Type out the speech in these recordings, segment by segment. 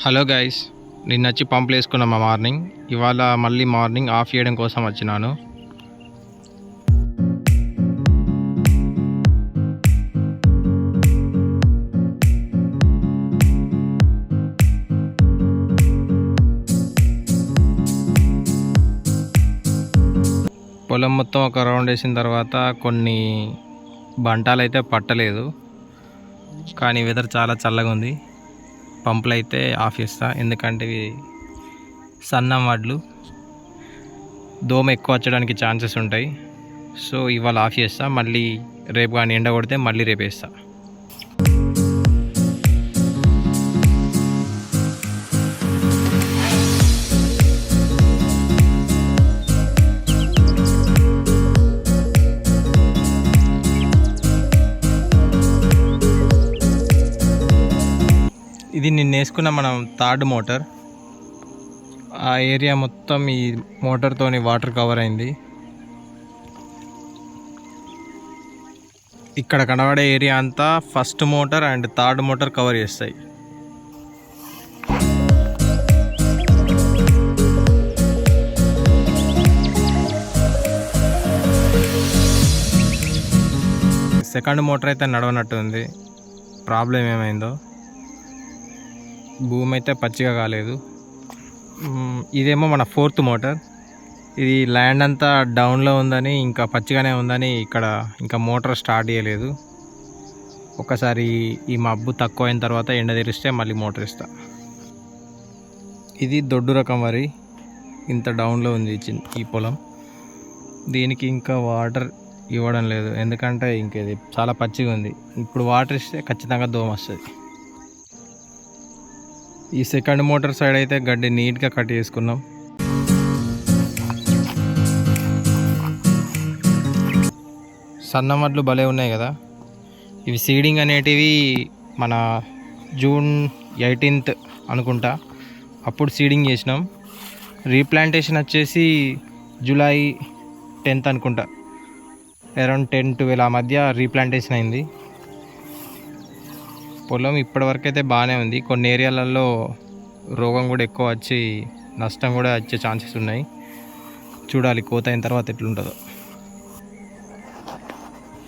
Hello guys, నిన్న వచ్చి పంపులు వేసుకున్నాం మార్నింగ్. ఇవాళ మళ్ళీ మార్నింగ్ ఆఫ్ చేయడం కోసం వచ్చినాను. పొలం మొత్తం ఒక రౌండ్ వేసిన తర్వాత కొన్ని బంటాలు అయితే పట్టలేదు, కానీ వెదర్ చాలా చల్లగా ఉంది. పంపులు అయితే ఆఫ్ చేస్తా, ఎందుకంటే ఇవి సన్నం వడ్లు, దోమ ఎక్కువ వచ్చడానికి ఛాన్సెస్ ఉంటాయి. సో ఇవాళ ఆఫ్ చేస్తా, మళ్ళీ రేపు కానీ ఎండ కొడితే మళ్ళీ రేపు వేస్తా. ఇది నిన్న వేసుకున్న మనం థర్డ్ మోటార్. ఆ ఏరియా మొత్తం ఈ మోటార్తోని వాటర్ కవర్ అయింది. ఇక్కడ కనబడే ఏరియా అంతా first motor and third motor cover చేస్తాయి. సెకండ్ మోటార్ అయితే నడవనట్టు ఉంది. ప్రాబ్లం ఏమైందో, భూమి అయితే పచ్చిగా కాలేదు. ఇదేమో మన ఫోర్త్ మోటార్. ఇది ల్యాండ్ అంతా డౌన్లో ఉందని, ఇంకా పచ్చిగానే ఉందని ఇక్కడ ఇంకా మోటార్ స్టార్ట్ చేయలేదు. ఒకసారి ఈ మబ్బు తక్కువ అయిన తర్వాత ఎండ తెరిస్తే మళ్ళీ మోటార్ ఇస్తా. ఇది దొడ్డు రకం వరి, ఇంత డౌన్లో ఉంది ఈ పొలం. దీనికి ఇంకా వాటర్ ఇవ్వడం లేదు, ఎందుకంటే ఇంకేది చాలా పచ్చిగా ఉంది. ఇప్పుడు వాటర్ ఇస్తే ఖచ్చితంగా దోమ వస్తుంది. ఈ సెకండ్ మోటార్ సైడ్ అయితే గడ్డి నీట్గా కట్ చేసుకున్నాం. సన్న వడ్లు భలే ఉన్నాయి కదా. ఇవి సీడింగ్ అనేటివి మన జూన్ 18th అనుకుంటా అప్పుడు సీడింగ్ చేసినాం. రీప్లాంటేషన్ వచ్చేసి జూలై 10th అనుకుంటా, అరౌండ్ 10-12 ఆ మధ్య రీప్లాంటేషన్ అయింది. పొలం ఇప్పటివరకు అయితే బాగానే ఉంది. కొన్ని ఏరియాలలో రోగం కూడా ఎక్కువ వచ్చి నష్టం కూడా వచ్చే ఛాన్సెస్ ఉన్నాయి. చూడాలి కోత అయిన తర్వాత ఎట్లుంటుందో.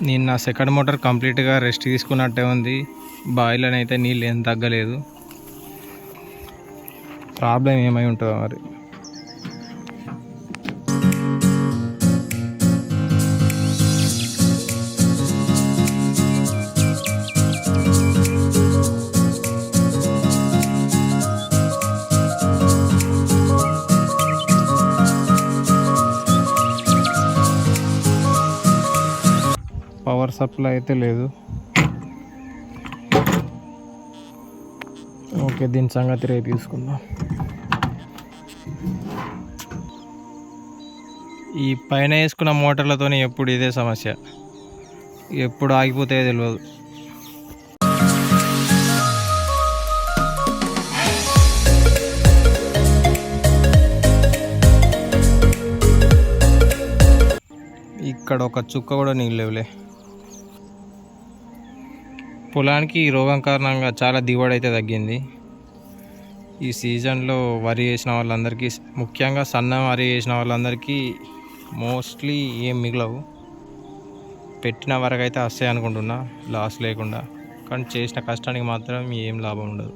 నేను నా సెకండ్ మోటార్ కంప్లీట్గా రెస్ట్ తీసుకున్నట్టే ఉంది. బాయిలోనైతే అయితే నీళ్ళు ఏం తగ్గలేదు. ప్రాబ్లం ఏమై ఉంటుందో మరి. పవర్ సప్లై అయితే లేదు. ఓకే, దీని సంగతి రేపు తీసుకుందాం. ఈ పైన వేసుకున్న మోటార్లతో ఎప్పుడు ఇదే సమస్య, ఎప్పుడు ఆగిపోతే తెలియదు. ఇక్కడ ఒక చుక్క కూడా నీళ్ళు లేవులే. పొలానికి ఈ రోగం కారణంగా చాలా దిగుబడి అయితే తగ్గింది. ఈ సీజన్లో వరి వేసిన వాళ్ళందరికీ, ముఖ్యంగా సన్న వరి వేసిన వాళ్ళందరికీ మోస్ట్లీ ఏం మిగలవు. పెట్టిన వరకు అయితే వస్తాయి అనుకుంటున్నా, లాస్ లేకుండా. కానీ చేసిన కష్టానికి మాత్రం ఏం లాభం ఉండదు.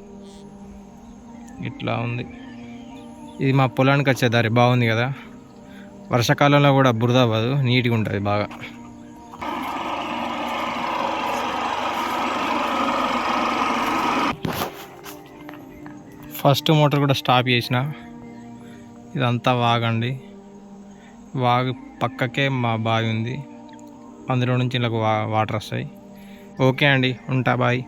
ఇట్లా ఉంది. ఇది మా పొలానికి వచ్చే దారి బాగుంది కదా. వర్షాకాలంలో కూడా బురద అవ్వదు, నీట్గా ఉంటుంది బాగా. ఫస్ట్ మోటార్ కూడా స్టాప్ చేసిన. ఇదంతా వాగండి, వాగు పక్కకే మా బావి ఉంది, అందులో నుంచి ఇలా వాటర్ వస్తాయి. ఓకే అండి, ఉంటా, బాయ్.